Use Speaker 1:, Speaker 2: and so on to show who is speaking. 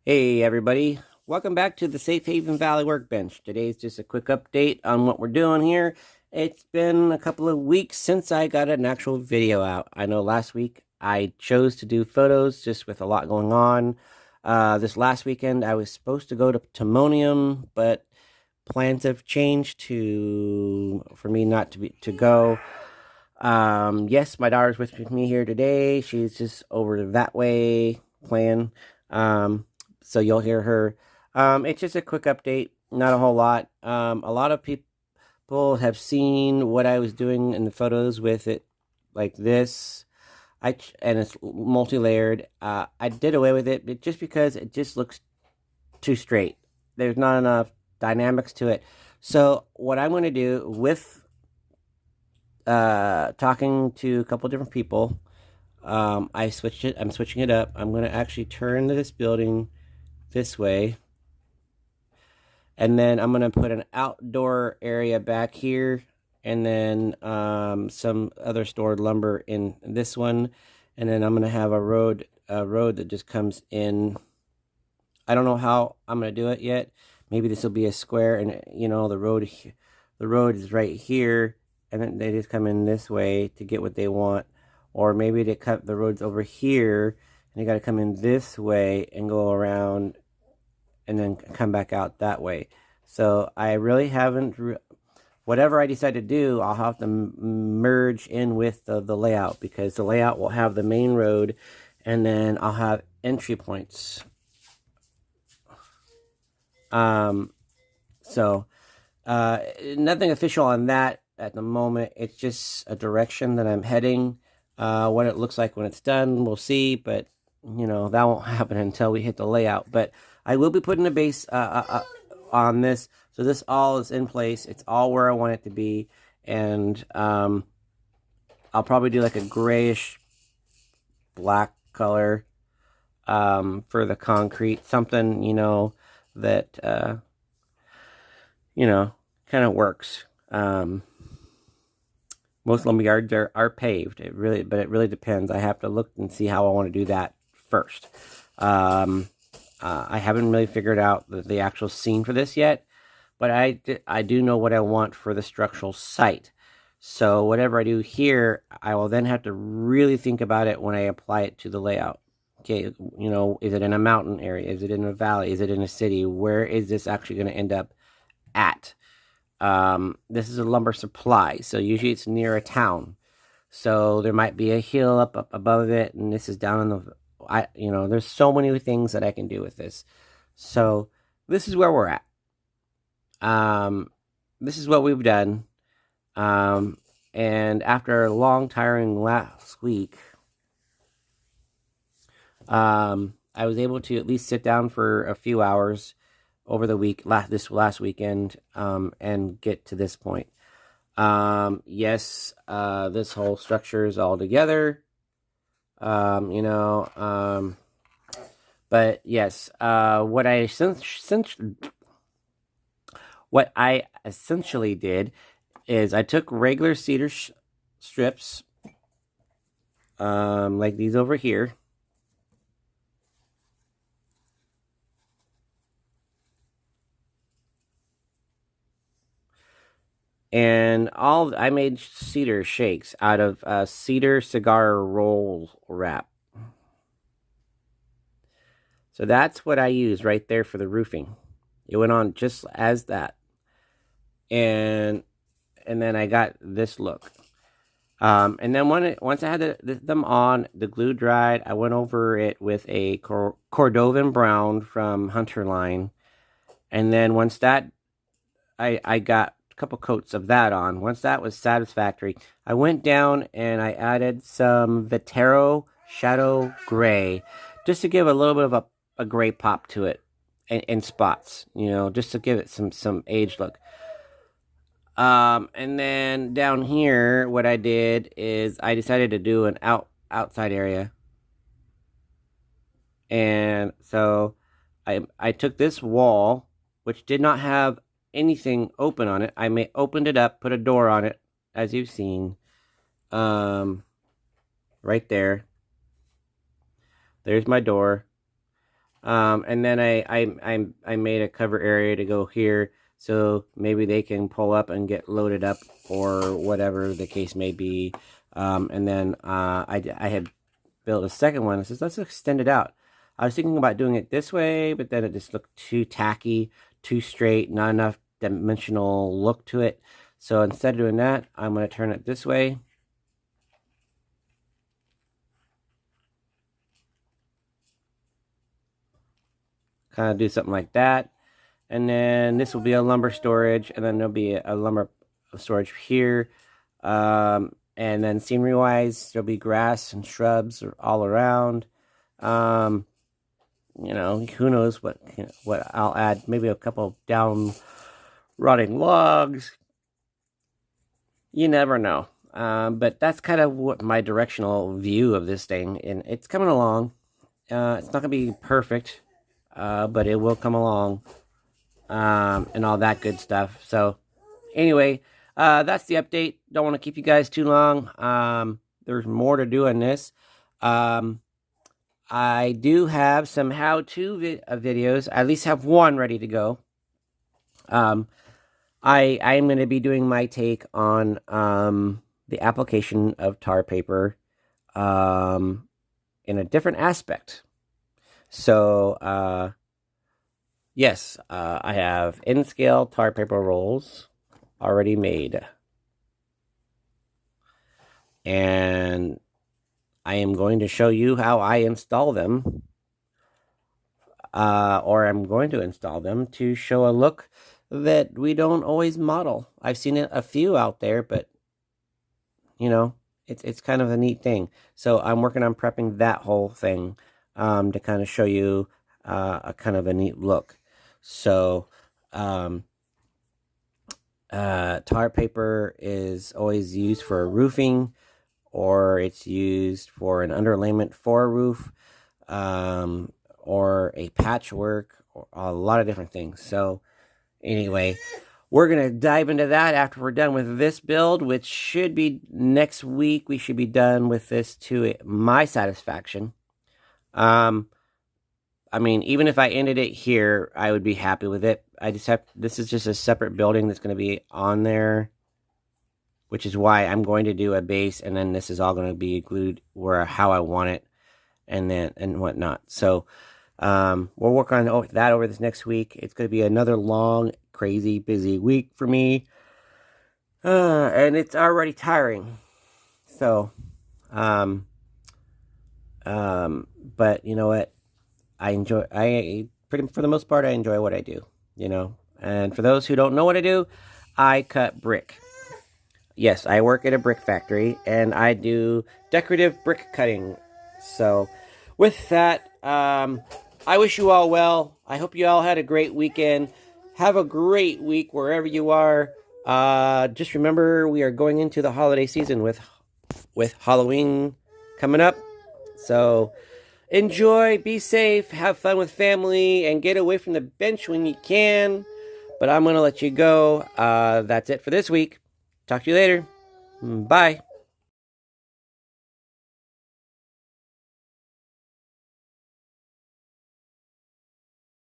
Speaker 1: Hey everybody, welcome back to the Safe Haven Valley Workbench. Today's just a quick update on what we're doing here. It's been a couple of weeks since I got an actual video out. I know last week I chose to do photos just with a lot going on. This last weekend I was supposed to go to Timonium, but plans have changed for me not to go. Yes, my daughter's with me here today. She's just over that way playing. So you'll hear her. It's just a quick update, not a whole lot. A lot of people have seen what I was doing in the photos with it like this. And it's multi-layered. I did away with it just because it just looks too straight. There's not enough dynamics to it. So what I'm going to do with talking to a couple different people, I'm switching it up. I'm going to actually turn this building this way, and then I'm going to put an outdoor area back here, and then some other stored lumber in this one, and then I'm going to have a road that just comes in. I don't know how I'm going to do it yet. Maybe this will be a square, and the road is right here, and then they just come in this way to get what they want. Or maybe they cut the roads over here, and they got to come in this way and go around and then come back out that way. So I really haven't, whatever I decide to do, I'll have to merge in with the layout, because the layout will have the main road, and then I'll have entry points. So nothing official on that at the moment. It's just a direction that I'm heading. What it looks like when it's done, we'll see, but that won't happen until we hit the layout. But I will be putting a base on this, so this all is in place. It's all where I want it to be, and I'll probably do like a grayish black color for the concrete, something that kind of works. Most lumberyards are paved. But it really depends. I have to look and see how I want to do that first. I haven't really figured out the actual scene for this yet, but I do know what I want for the structural site. So whatever I do here, I will then have to really think about it when I apply it to the layout. Okay, is it in a mountain area? Is it in a valley? Is it in a city? Where is this actually going to end up at? This is a lumber supply, so usually it's near a town. So there might be a hill up above it, and this is down in the, there's so many things that I can do with this. So this is where we're at. This is what we've done. And after a long, tiring last week, I was able to at least sit down for a few hours over the week, this last weekend, and get to this point. Yes, this whole structure is all together. But yes, what I essentially did is I took regular cedar strips, like these over here. And I made cedar shakes out of cedar cigar roll wrap. So that's what I used right there for the roofing. It went on just as that. And then I got this look. And then once I had them on, the glue dried, I went over it with a Cordovan brown from Hunterline. And then once that, I got couple coats of that on. Once that was satisfactory, I went down and I added some Vetero Shadow Gray, just to give a little bit of a gray pop to it in spots, just to give it some age look. And then down here, what I did is I decided to do an outside area. And so I took this wall, which did not have anything open on it. I opened it up, put a door on it, as you've seen. Right there. There's my door. And then I made a cover area to go here, so maybe they can pull up and get loaded up or whatever the case may be. And then I had built a second one. I says, let's extend it out. I was thinking about doing it this way, but then it just looked too tacky, too straight, not enough dimensional look to it. So instead of doing that, I'm going to turn it this way. Kind of do something like that. And then this will be a lumber storage, and then there'll be a lumber storage here. And then scenery-wise, there'll be grass and shrubs all around. You know, who knows what I'll add. Maybe a couple down rotting logs. You never know. But that's kind of what my directional view of this thing, and it's coming along. It's not gonna be perfect, but it will come along, and all that good stuff. So anyway, that's the update. Don't want to keep you guys too long. There's more to do in this. I do have some how-to videos. I at least have one ready to go. I am going to be doing my take on the application of tar paper in a different aspect. So, yes, I have N-scale tar paper rolls already made. And I am going to show you how I install them. Or I'm going to install them to show a look that we don't always model. I've seen a few out there, but, you know, it's kind of a neat thing. So I'm working on prepping that whole thing to kind of show you a kind of a neat look. So tar paper is always used for roofing, or it's used for an underlayment for a roof, or a patchwork, or a lot of different things. So anyway, we're going to dive into that after we're done with this build, which should be next week. We should be done with this to my satisfaction. I mean, even if I ended it here, I would be happy with it. This is just a separate building that's going to be on there, which is why I'm going to do a base, and then this is all going to be glued how I want it, and whatnot. So we'll work on that over this next week. It's going to be another long, crazy, busy week for me, and it's already tiring. So, but you know what? For the most part, I enjoy what I do. You know, and for those who don't know what I do, I cut brick. Yes, I work at a brick factory, and I do decorative brick cutting. So, with that, I wish you all well. I hope you all had a great weekend. Have a great week wherever you are. Just remember, we are going into the holiday season with Halloween coming up. So, enjoy, be safe, have fun with family, and get away from the bench when you can. But I'm going to let you go. That's it for this week. Talk to you later. Bye.